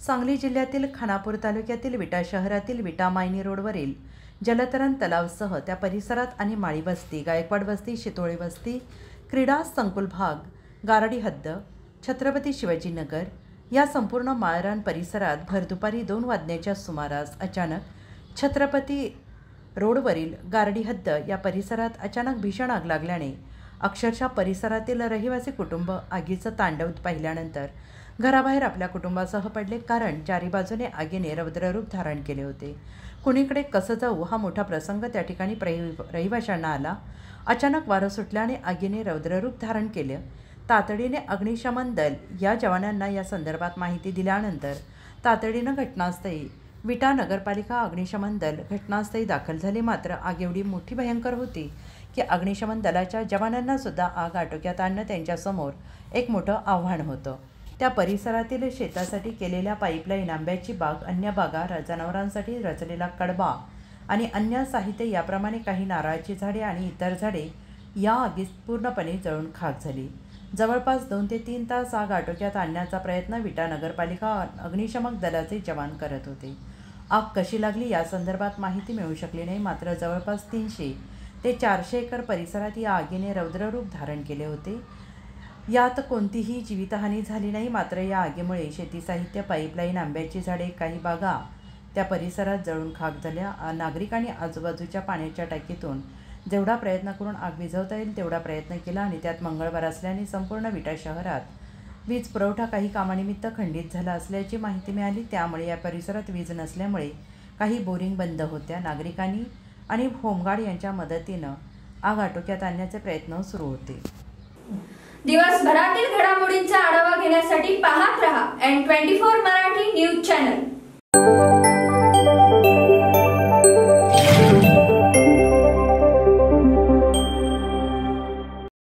सांगली जिल्ह्यातील खानापूर तालुक्यातील विटा शहरातील विटा मायनी रोडवरील जलतरण तलावसह त्या परिसरात आणि माळी वस्ती, गायकवाड वस्ती, शितोळे वस्ती, क्रीडा संकुल भाग, गारडी हद्द, छत्रपती शिवाजी नगर या संपूर्ण माळरान परिसरात भर दुपारी 2 वाजण्याच्या सुमारास अचानक छत्रपती रोडवरील गारडी हद्द या परिसरात अचानक भीषण आग लागल्याने अक्षरशः परिसरातील रहिवासी कुटुंब आगीचं तांडव पाहिल्यानंतर घराबाहेर आपल्या कुटुंबासह पडले, कारण चारी बाजूने आगीने रौद्ररूप धारण केले होते. कुणीकडे कसं जाऊ हा मोठा प्रसंग त्या ठिकाणी रहिवाशांना आला. अचानक वारं सुटल्याने आगीने रौद्ररूप धारण केले. तातडीने अग्निशमन दल या जवानांना या संदर्भात माहिती दिल्यानंतर तातडीनं घटनास्थळी विटा नगरपालिका अग्निशमन दल घटनास्थळी दाखल झाले. मात्र आग एवढी मोठी भयंकर होती की अग्निशमन दलाच्या जवानांना सुद्धा आग आटोक्यात आणणं त्यांच्यासमोर एक मोठं आव्हान होतं. त्या परिसरातील शेतासाठी केलेल्या पाईपलाईन, आंब्याची बाग, अन्य बागा, जनावरांसाठी रचलेला कडबा आणि अन्य साहित्य याप्रमाणे काही नारळाची झाडे आणि इतर झाडे या आगीत पूर्णपणे जळून खाक झाली. जवळपास 2 ते 3 तास आग आटोक्यात आणण्याचा प्रयत्न विटा नगरपालिका अग्निशमन दलाचे जवान करत होते. आग कशी लागली या संदर्भात माहिती मिळू शकली नाही. मात्र जवळपास 300 ते 400 एकर परिसरात या आगीने रौद्ररूप धारण केले होते. यात कोणतीही जीवितहानी झाली नाही. मात्र या आगीमुळे शेती साहित्य, पाईपलाईन, आंब्याची झाडे, काही बागा त्या परिसरात जळून खाक झाल्या. नागरिकांनी आजूबाजूच्या पाण्याच्या टाकीतून जेवढा प्रयत्न करून आग विझवता येईल तेवढा प्रयत्न केला आणि त्यात मंगळवार असल्याने संपूर्ण विटा शहरात वीज पुरवठा काही कामानिमित्त खंडित झाला असल्याची माहिती मिळाली. त्यामुळे या परिसरात वीज नसल्यामुळे काही बोरिंग बंद होत्या. नागरिकांनी आणि होमगार्ड यांच्या मदतीनं आग आटोक्यात आणण्याचे प्रयत्न सुरू होते. दिवसभरातील घडामोडींचा आढावा घेण्यासाठी पाहत रहा N24 मराठी न्यूज चॅनल.